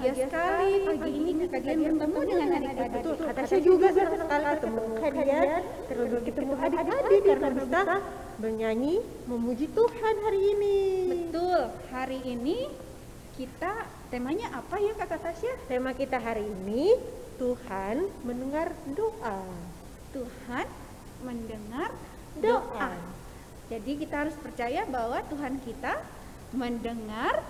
bahagia sekali pagi ini kalian bertemu dengan adik-adik. Betul, kata saya juga senang sekali ketemu kalian, terlebih ketemu adik-adik karena bisa bernyanyi memuji Tuhan hari ini. Betul, hari ini kita temanya apa ya Kakak Tasya? Tema kita hari ini, Tuhan mendengar doa. Tuhan mendengar Doa. doa. Jadi kita harus percaya bahwa Tuhan kita mendengar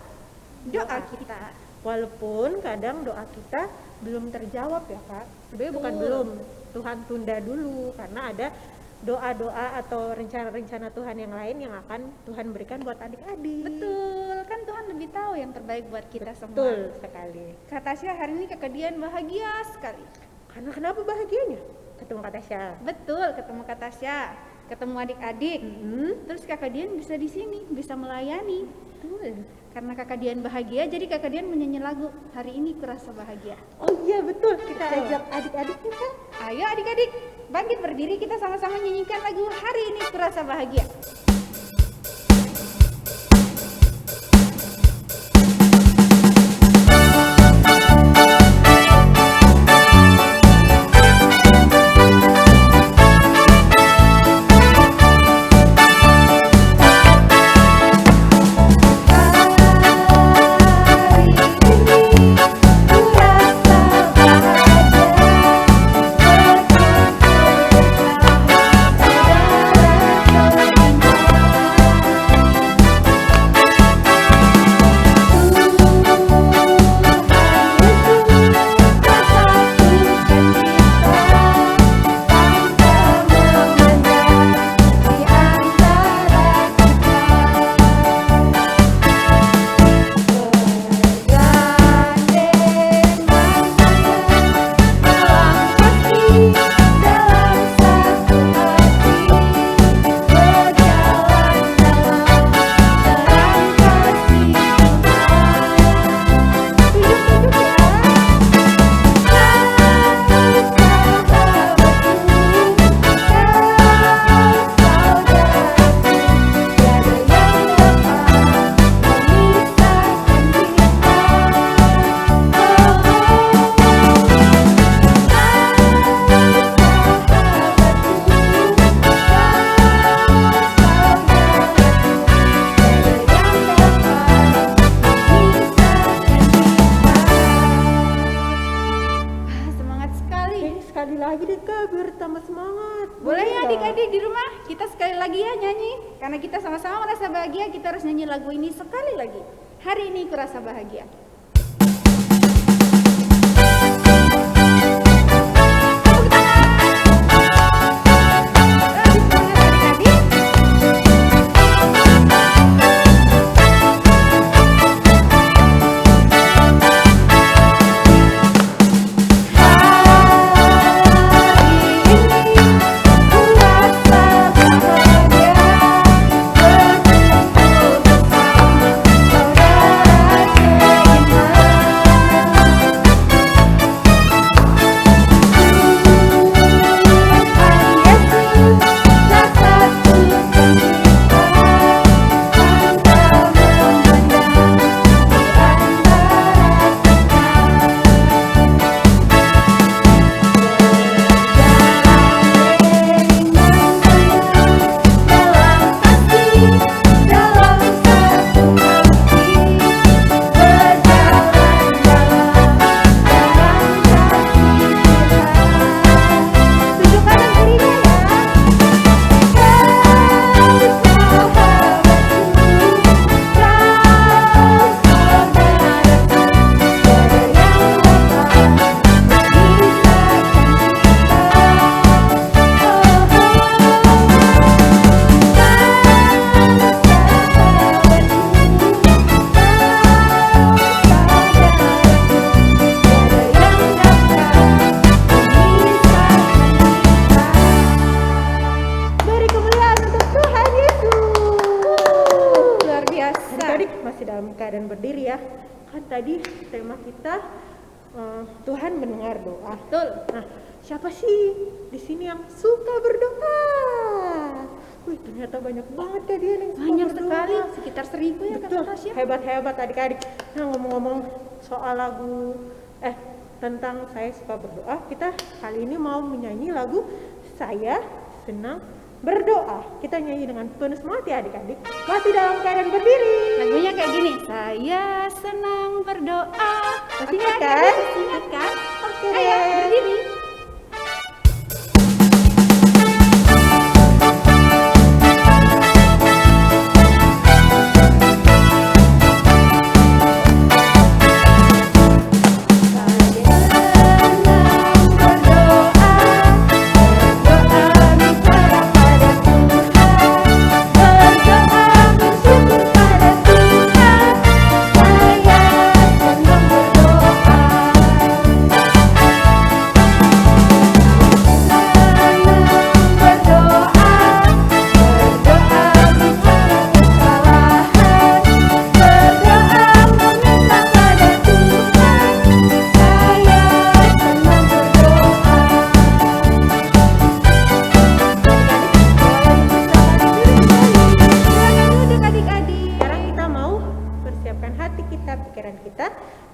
doa kita. Walaupun kadang doa kita belum terjawab ya Kak. Sebenarnya bukan Betul. belum, Tuhan tunda dulu karena ada doa-doa atau rencana-rencana Tuhan yang lain yang akan Tuhan berikan buat adik-adik. Betul, kan Tuhan lebih tahu yang terbaik buat kita semua. Betul sekali. Kak Tasya hari ini Kakak Dian bahagia sekali. Karena kenapa bahagianya? Ketemu Kak Tasya. Betul, ketemu Kak Tasya, ketemu adik-adik. Terus Kakak Dian bisa di sini, bisa melayani. Betul. Karena Kakak Dian bahagia, jadi Kakak Dian menyanyi lagu Hari Ini Kurasa Bahagia. Oh iya betul, kita Betul. ajak adik-adik kita. Ayo adik-adik, bangkit berdiri, kita sama-sama nyanyikan lagu Hari Ini Kurasa Bahagia. Semangat sekali. Sekali lagi deh Kak, biar tambah semangat. Boleh ya nggak? adik-adik di rumah, kita sekali lagi ya nyanyi. Karena kita sama-sama merasa bahagia, kita harus nyanyi lagu ini sekali lagi. Hari Ini Kurasa Bahagia. Tepuk tangan. Lebih semangat adik-adik. Beri kemuliaan untuk Tuhan Yesus. Luar biasa. Adik-adik masih dalam keadaan berdiri ya. Kan tadi tema kita Tuhan mendengar doa. Betul. Nah, siapa sih di sini yang suka berdoa? Wih, ternyata banyak banget ya dia yang suka Banyak berdoa. sekali, sekitar 1000 ya Kak Betul, Tasya. hebat-hebat adik-adik. Nah, ngomong-ngomong soal lagu tentang saya suka berdoa, kita kali ini mau menyanyi lagu Saya Senang Berdoa. Kita nyanyi dengan penuh semangat ya adik-adik. Masih dalam keadaan berdiri. Lagunya kayak gini. Saya senang berdoa. Masih Oke, ingat kan? adik-adik masih ingat kan? Oke Ayo deh. berdiri.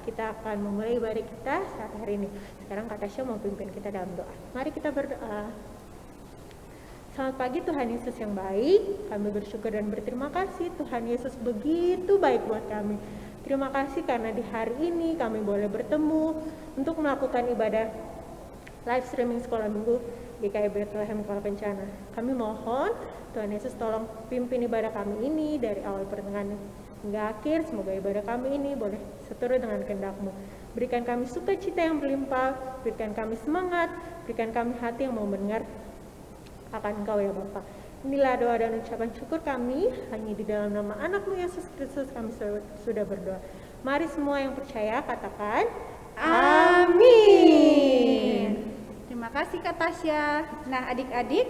Kita akan memulai ibadah kita saat hari ini. Sekarang Kak Tasya mau pimpin kita dalam doa. Mari kita berdoa. Selamat pagi Tuhan Yesus yang baik. Kami bersyukur dan berterima kasih Tuhan Yesus begitu baik buat kami. Terima kasih karena di hari ini kami boleh bertemu untuk melakukan ibadah live streaming sekolah minggu GKI Bethlehem Kuala Kencana. Kami mohon Tuhan Yesus tolong pimpin ibadah kami ini dari awal pertengahan hingga akhir. Semoga ibadah kami ini boleh seturut dengan kehendak-Mu. Berikan kami sukacita yang berlimpah, berikan kami semangat, berikan kami hati yang mau mendengar akan Engkau ya Bapa. Inilah doa dan ucapan syukur kami, hanya di dalam nama anak-Mu Yesus Kristus kami sudah berdoa. Mari semua yang percaya katakan amin. Terima kasih Kak Tasya. Nah adik-adik,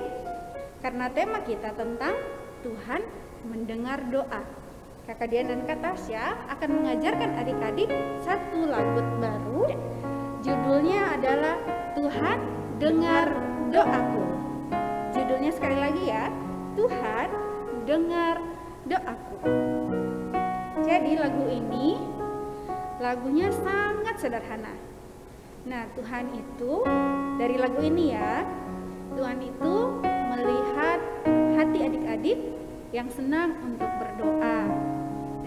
karena tema kita tentang Tuhan mendengar doa, Kakak Dian dan Kak Tasya akan mengajarkan adik-adik satu lagu baru. Judulnya adalah Tuhan dengar doaku. Judulnya sekali lagi ya, Tuhan dengar doaku. Jadi lagu ini, lagunya sangat sederhana. Nah Tuhan itu, dari lagu ini ya, Tuhan itu melihat hati adik-adik yang senang untuk berdoa.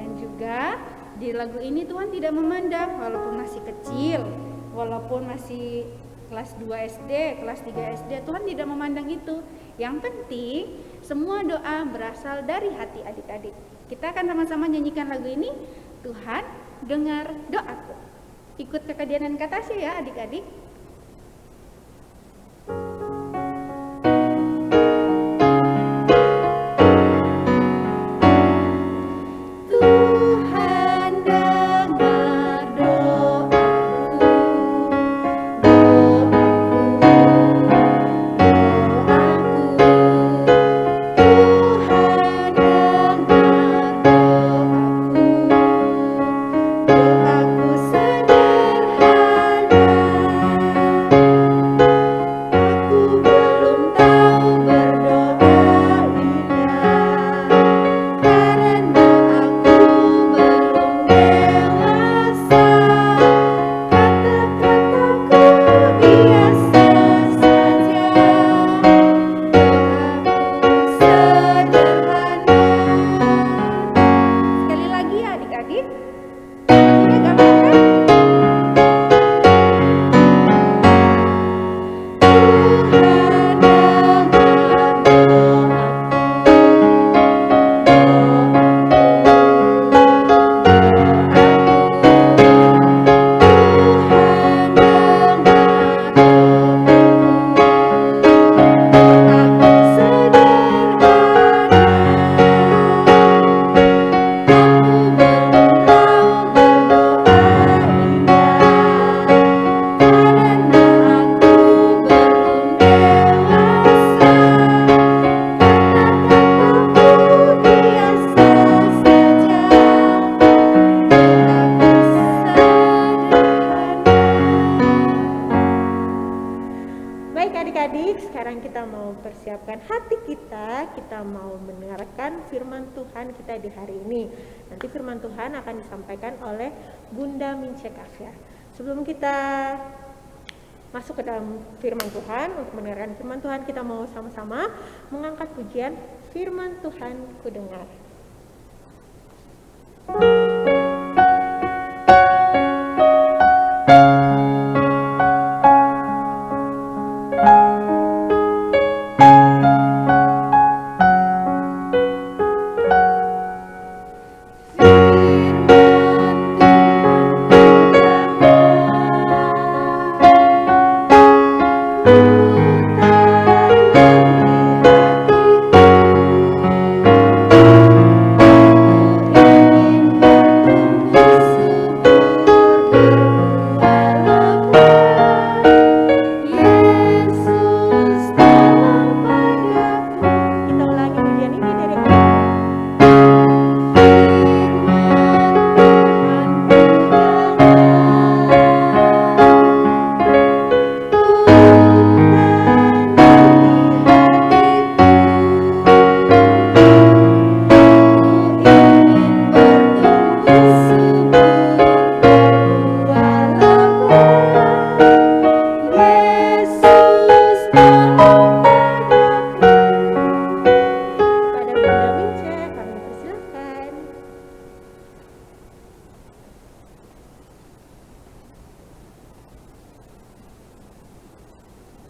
Dan juga di lagu ini Tuhan tidak memandang walaupun masih kecil, walaupun masih kelas 2 SD, kelas 3 SD, Tuhan tidak memandang itu. Yang penting semua doa berasal dari hati adik-adik. Kita akan sama-sama nyanyikan lagu ini, Tuhan dengar doaku. Ikut Kakak Dian dan Kak Tasya ya adik-adik. Doaku sederhana, adik-adik, sekarang kita mau persiapkan hati kita mau mendengarkan firman Tuhan kita di hari ini. Nanti firman Tuhan akan disampaikan oleh Bunda Mince Kafia. Sebelum kita masuk ke dalam firman Tuhan, untuk mendengarkan firman Tuhan, kita mau sama-sama mengangkat pujian firman Tuhan ku dengar.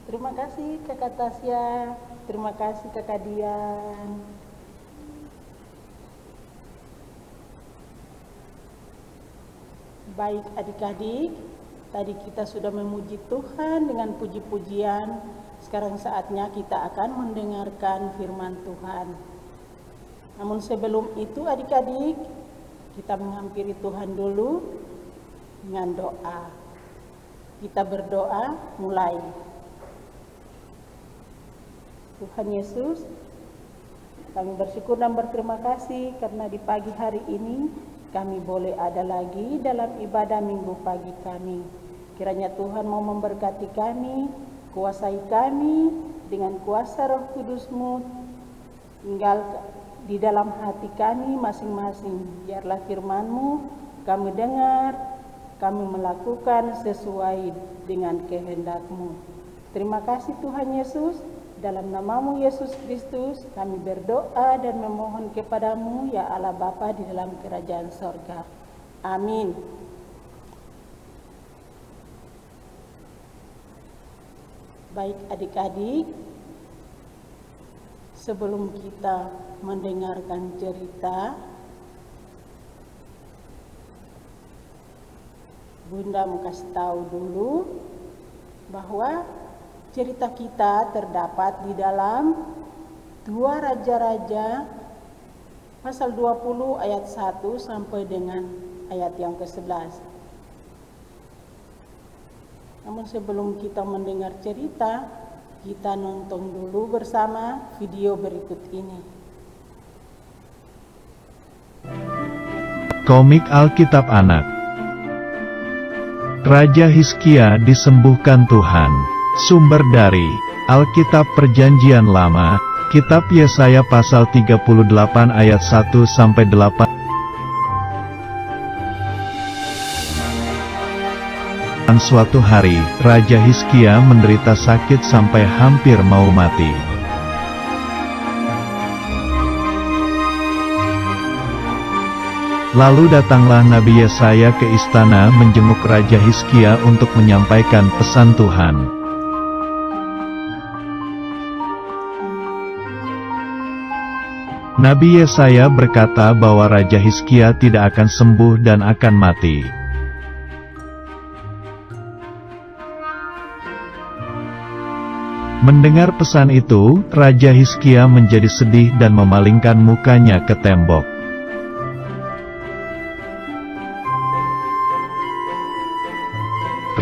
Terima kasih Kakak Tasya, terima kasih Kakak Dian. Baik adik-adik, tadi kita sudah memuji Tuhan dengan puji-pujian. Sekarang saatnya kita akan mendengarkan firman Tuhan. Namun sebelum itu adik-adik, kita menghampiri Tuhan dulu dengan doa. Kita berdoa mulai. Tuhan Yesus, kami bersyukur dan berterima kasih karena di pagi hari ini kami boleh ada lagi dalam ibadah minggu pagi kami. Kiranya Tuhan mau memberkati kami, kuasai kami dengan kuasa Roh Kudus-Mu, tinggal di dalam hati kami masing-masing. Biarlah firman-Mu kami dengar, kami melakukan sesuai dengan kehendak-Mu. Terima kasih Tuhan Yesus. Dalam nama-Mu Yesus Kristus kami berdoa dan memohon kepadamu ya Allah Bapa di dalam kerajaan sorga. Amin. Baik adik-adik, sebelum kita mendengarkan cerita, Bunda mau kasih tahu dulu bahwa cerita kita terdapat di dalam 2 Raja-Raja pasal 20 ayat 1 sampai dengan ayat yang ke-11. Namun sebelum kita mendengar cerita, kita nonton dulu bersama video berikut ini. Komik Alkitab Anak. Raja Hizkia disembuhkan Tuhan. Sumber dari Alkitab Perjanjian Lama, Kitab Yesaya pasal 38 ayat 1 sampai 8. Suatu hari, Raja Hizkia menderita sakit sampai hampir mau mati. Lalu datanglah Nabi Yesaya ke istana menjenguk Raja Hizkia untuk menyampaikan pesan Tuhan. Nabi Yesaya berkata bahwa Raja Hizkia tidak akan sembuh dan akan mati. Mendengar pesan itu, Raja Hizkia menjadi sedih dan memalingkan mukanya ke tembok.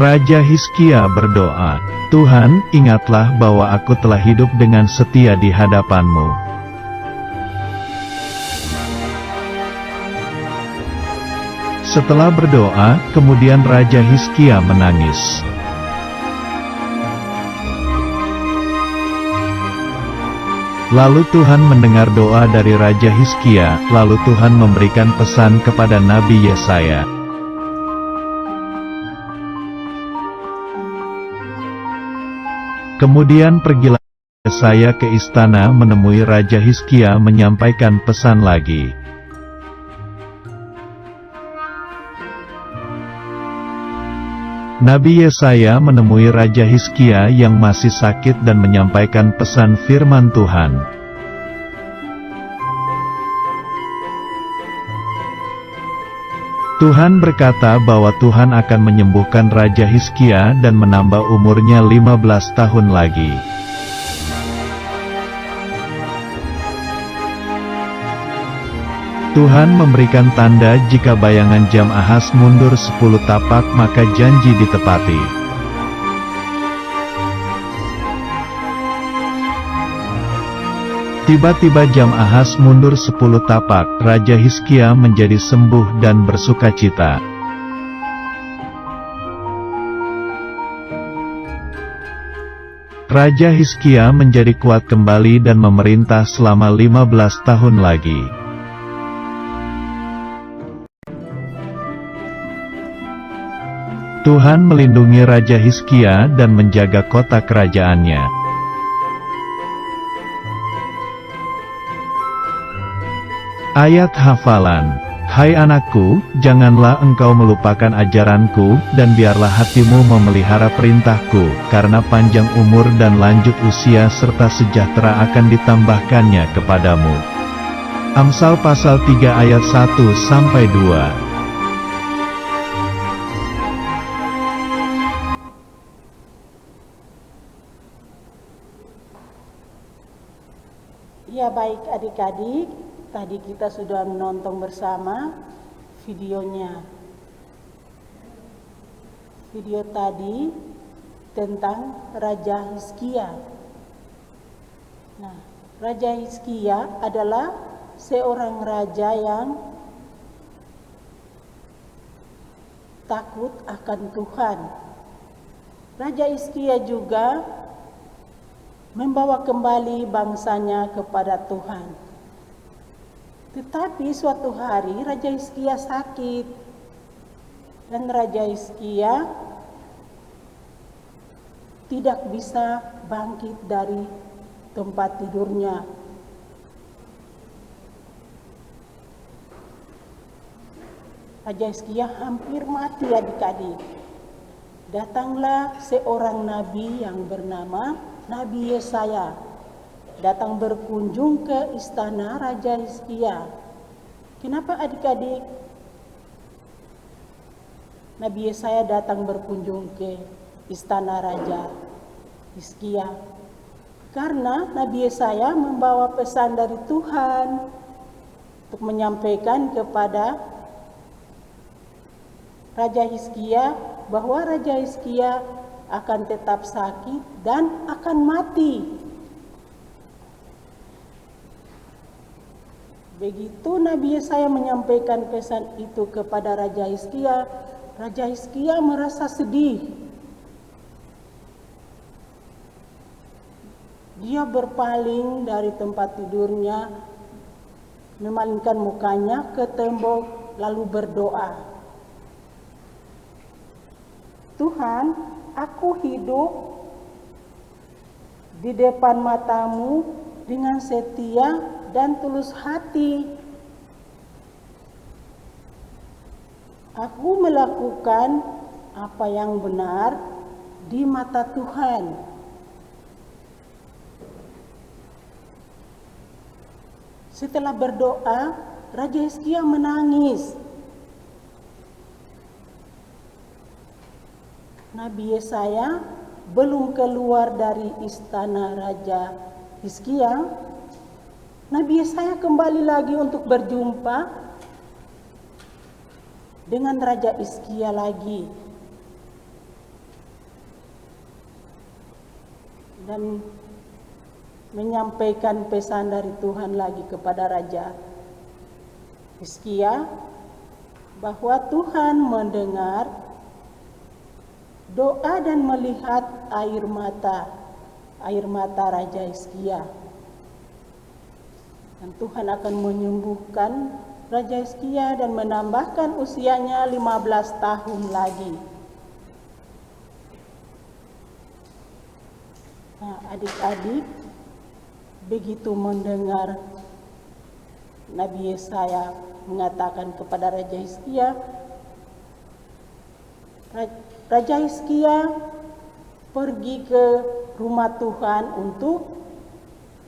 Raja Hizkia berdoa, "Tuhan, ingatlah bahwa aku telah hidup dengan setia di hadapan-Mu." Setelah berdoa, kemudian Raja Hizkia menangis. Lalu Tuhan mendengar doa dari Raja Hizkia, lalu Tuhan memberikan pesan kepada Nabi Yesaya. Kemudian pergilah Yesaya ke istana menemui Raja Hizkia menyampaikan pesan lagi. Nabi Yesaya menemui Raja Hizkia yang masih sakit dan menyampaikan pesan firman Tuhan. Tuhan berkata bahwa Tuhan akan menyembuhkan Raja Hizkia dan menambah umurnya 15 tahun lagi. Tuhan memberikan tanda jika bayangan jam Ahaz mundur 10 tapak maka janji ditepati. Tiba-tiba jam Ahaz mundur 10 tapak, Raja Hizkia menjadi sembuh dan bersukacita. Raja Hizkia menjadi kuat kembali dan memerintah selama 15 tahun lagi. Tuhan melindungi Raja Hizkia dan menjaga kota kerajaannya. Ayat hafalan. Hai anakku, janganlah engkau melupakan ajaranku, dan biarlah hatimu memelihara perintahku, karena panjang umur dan lanjut usia serta sejahtera akan ditambahkannya kepadamu. Amsal pasal 3 ayat 1-2. Ya baik adik-adik, tadi kita sudah menonton bersama videonya. Video tadi tentang Raja Hizkia. Nah, Raja Hizkia adalah seorang raja yang takut akan Tuhan. Raja Hizkia juga membawa kembali bangsanya kepada Tuhan. Tetapi suatu hari Raja Hizkia sakit, dan Raja Hizkia tidak bisa bangkit dari tempat tidurnya. Raja Hizkia hampir mati adik-adik. Datanglah seorang nabi yang bernama Nabi Yesaya, datang berkunjung ke istana Raja Hizkia. Kenapa adik-adik Nabi Yesaya datang berkunjung ke istana Raja Hizkia? Karena Nabi Yesaya membawa pesan dari Tuhan untuk menyampaikan kepada Raja Hizkia bahwa Raja Hizkia akan tetap sakit dan akan mati. Begitu Nabi Yesaya menyampaikan pesan itu kepada Raja Hizkia, Raja Hizkia merasa sedih. Dia berpaling dari tempat tidurnya, memalingkan mukanya ke tembok lalu berdoa. Tuhan, aku hidup di depan matamu dengan setia dan tulus hati. Aku melakukan apa yang benar di mata Tuhan. Setelah berdoa, Raja Hizkia menangis. Nabi Yesaya belum keluar dari istana Raja Hizkia. Nabi Yesaya kembali lagi untuk berjumpa dengan Raja Hizkia lagi. Dan menyampaikan pesan dari Tuhan lagi kepada Raja Hizkia bahwa Tuhan mendengar doa dan melihat air mata Raja Hizkia. Dan Tuhan akan menyembuhkan Raja Hizkia dan menambahkan usianya 15 tahun lagi. Nah, adik-adik begitu mendengar Nabi Yesaya mengatakan kepada Raja Hizkia, Raja Hizkia pergi ke rumah Tuhan untuk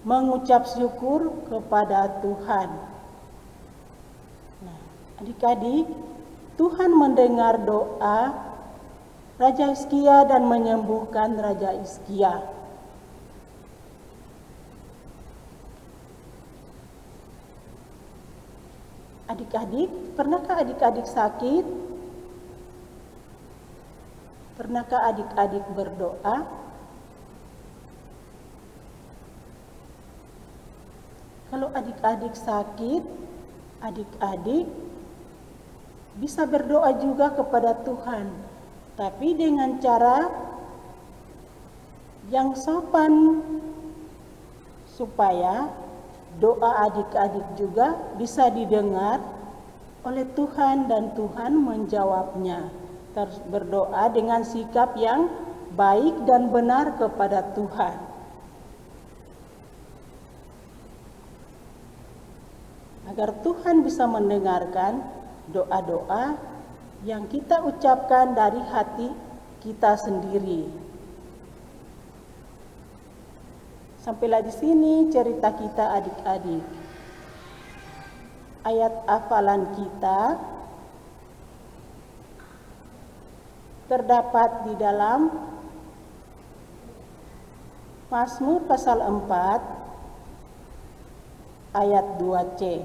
mengucap syukur kepada Tuhan. Nah, adik-adik, Tuhan mendengar doa Raja Hizkia dan menyembuhkan Raja Hizkia. Adik-adik, pernahkah adik-adik sakit? Pernahkah adik-adik berdoa? Kalau adik-adik sakit, adik-adik bisa berdoa juga kepada Tuhan, tapi dengan cara yang sopan, supaya doa adik-adik juga bisa didengar oleh Tuhan dan Tuhan menjawabnya. Terus berdoa dengan sikap yang baik dan benar kepada Tuhan. Agar Tuhan bisa mendengarkan doa-doa yang kita ucapkan dari hati kita sendiri. Sampailah di sini cerita kita adik-adik. Ayat hafalan kita terdapat di dalam Mazmur pasal 4 ayat 2c.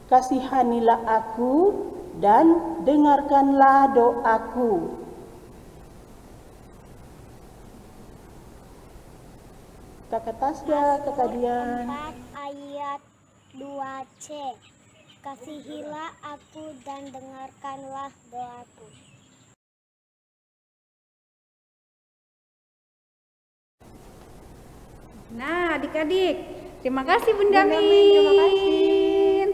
Kasihanilah aku dan dengarkanlah doaku. Kakak Tasya, Kakak Dian. 4 ayat 2c. Kasihilah aku dan dengarkanlah doaku. Nah, adik-adik, terima kasih Bunda Min. Terima kasih.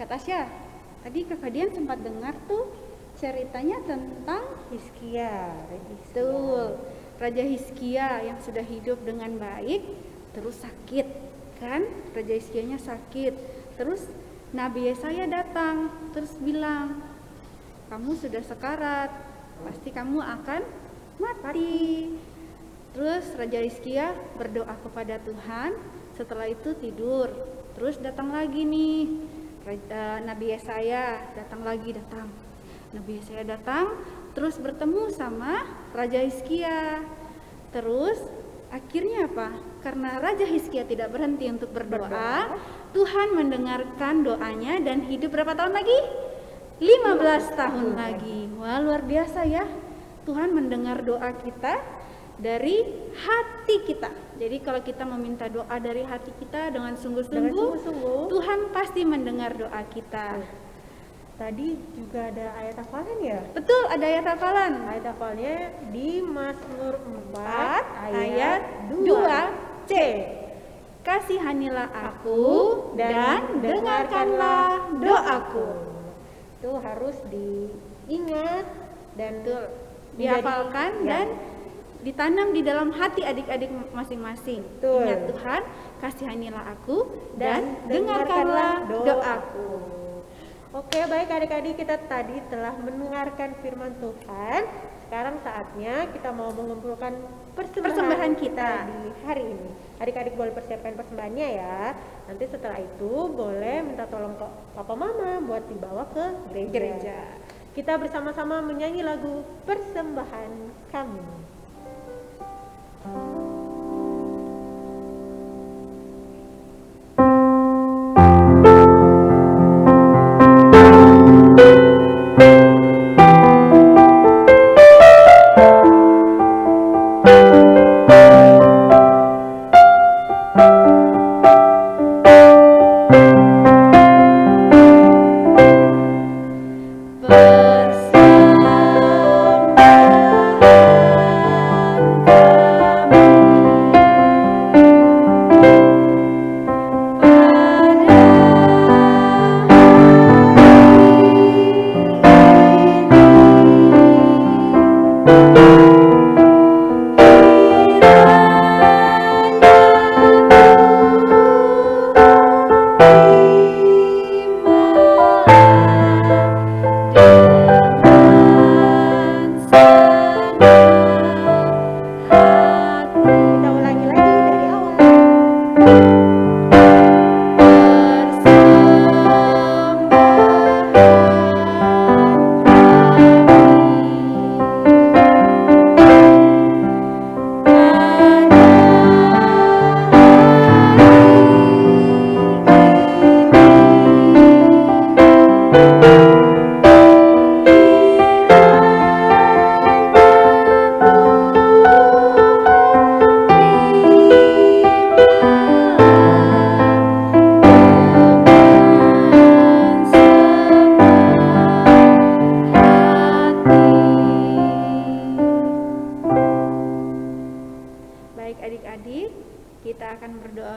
Kak Tasya, tadi Kakak Dian sempat dengar tuh ceritanya tentang Hizkia. Betul, Raja Hizkia yang sudah hidup dengan baik, terus sakit, kan? Raja Hizkianya sakit, terus Nabi Yesaya datang, terus bilang, kamu sudah sekarat, pasti kamu akan mati. Terus Raja Hizkia berdoa kepada Tuhan, setelah itu tidur, terus datang lagi nih, Nabi Yesaya datang. Nabi Yesaya datang, terus bertemu sama Raja Hizkia. Terus akhirnya apa? Karena Raja Hizkia tidak berhenti untuk berdoa, Tuhan mendengarkan doanya dan hidup berapa tahun lagi? 15 tahun lagi. Wah, luar biasa ya. Tuhan mendengar doa kita dari hati kita. Jadi kalau kita meminta doa dari hati kita dengan sungguh-sungguh, Tuhan pasti mendengar doa kita. Tadi juga ada ayat hafalan ya? Betul, ada ayat hafalan. Ayat hafalnya di Mazmur 4 ayat 2c. Kasihanilah aku dan dengarkanlah doaku. Itu harus diingat dan Betul, dihafalkan dan ditanam di dalam hati adik-adik masing-masing. Betul. Ingat Tuhan, kasihanilah aku dan dengarkanlah doaku. Oke, baik adik-adik, kita tadi telah mendengarkan firman Tuhan. Sekarang saatnya kita mau mengumpulkan Persembahan kita di hari ini. Adik-adik boleh persiapkan persembahannya ya. Nanti setelah itu boleh minta tolong ke papa mama buat dibawa ke gereja. Kita bersama-sama menyanyi lagu Persembahan Kami. Persembahan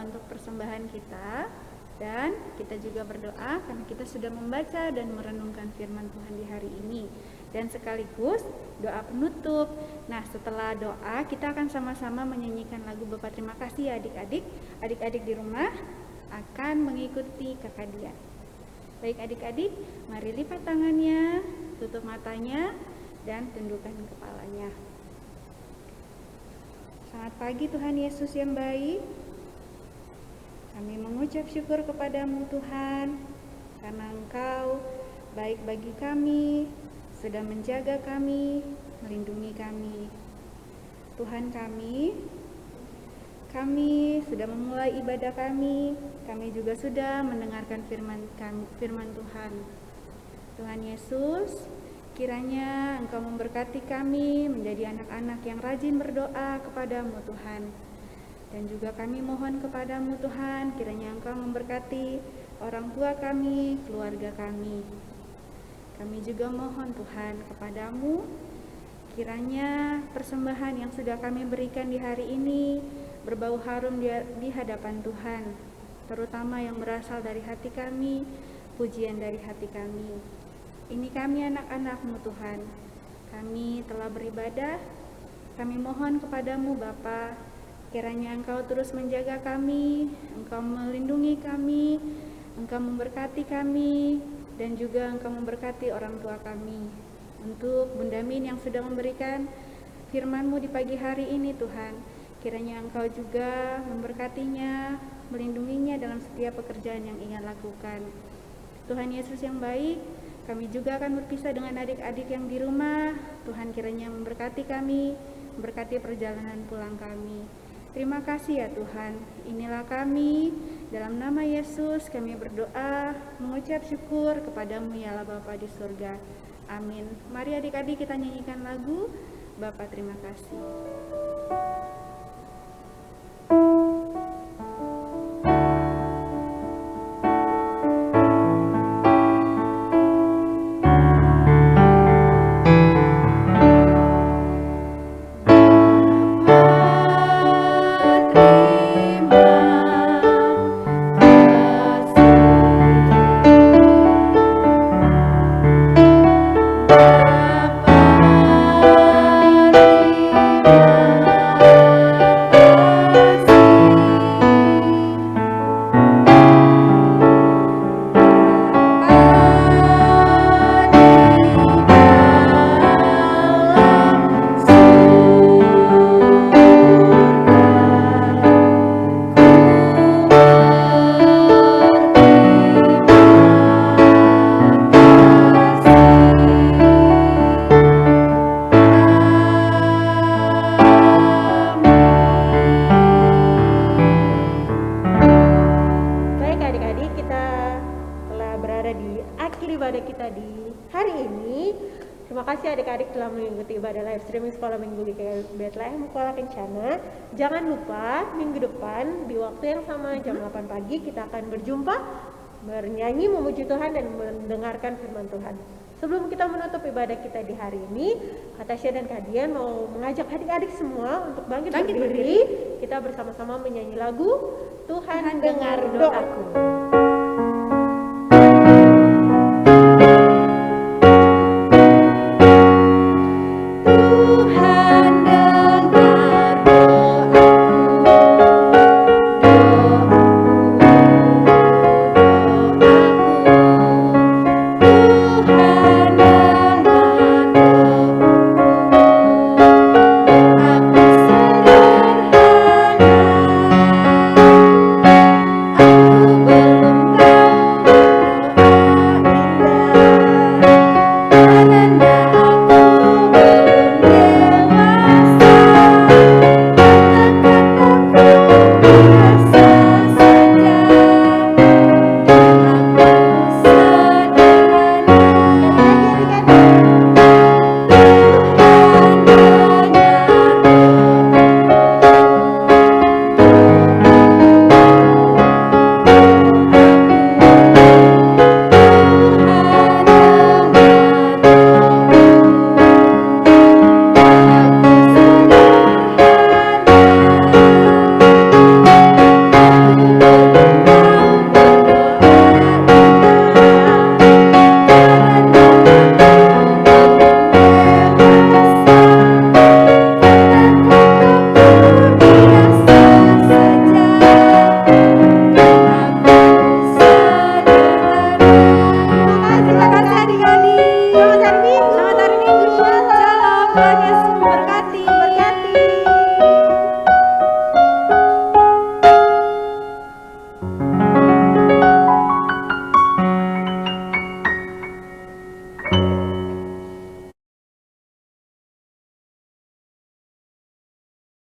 untuk persembahan kita. Dan kita juga berdoa karena kita sudah membaca dan merenungkan firman Tuhan di hari ini. Dan sekaligus doa penutup. Nah, setelah doa kita akan sama-sama menyanyikan lagu Bapa Terima Kasih ya adik-adik. Adik-adik di rumah akan mengikuti Kakak Dian. Baik adik-adik, mari lipat tangannya, tutup matanya, dan tundukkan kepalanya. Selamat pagi Tuhan Yesus yang baik. Kami mengucap syukur kepadamu Tuhan, karena Engkau baik bagi kami, sudah menjaga kami, melindungi kami. Tuhan kami sudah memulai ibadah kami juga sudah mendengarkan firman Tuhan. Tuhan Yesus, kiranya Engkau memberkati kami menjadi anak-anak yang rajin berdoa kepadamu Tuhan. Dan juga kami mohon kepadamu Tuhan, kiranya Engkau memberkati orang tua kami, keluarga kami. Kami juga mohon Tuhan kepadamu, kiranya persembahan yang sudah kami berikan di hari ini berbau harum di hadapan Tuhan, terutama yang berasal dari hati kami, pujian dari hati kami. Ini kami anak-anak-Mu Tuhan, kami telah beribadah, kami mohon kepadamu Bapa, kiranya Engkau terus menjaga kami, Engkau melindungi kami, Engkau memberkati kami, dan juga Engkau memberkati orang tua kami. Untuk Bunda Min yang sudah memberikan firman-Mu di pagi hari ini Tuhan, kiranya Engkau juga memberkatinya, melindunginya dalam setiap pekerjaan yang ia lakukan. Tuhan Yesus yang baik, kami juga akan berpisah dengan adik-adik yang di rumah. Tuhan kiranya memberkati kami, memberkati perjalanan pulang kami. Terima kasih ya Tuhan, inilah kami, dalam nama Yesus kami berdoa, mengucap syukur kepadamu ya Allah Bapa di surga. Amin. Mari adik-adik kita nyanyikan lagu Bapa Terima Kasih. Sekolah Minggu GKI Bethlehem Kuala Kencana. Jangan lupa minggu depan di waktu yang sama jam 8 pagi kita akan berjumpa, bernyanyi memuji Tuhan dan mendengarkan firman Tuhan. Sebelum kita menutup ibadah kita di hari ini, Kak Tasya dan Kak Dian mau mengajak adik-adik semua untuk bangkit berdiri. Kita bersama-sama menyanyi lagu Tuhan Dengar Doaku.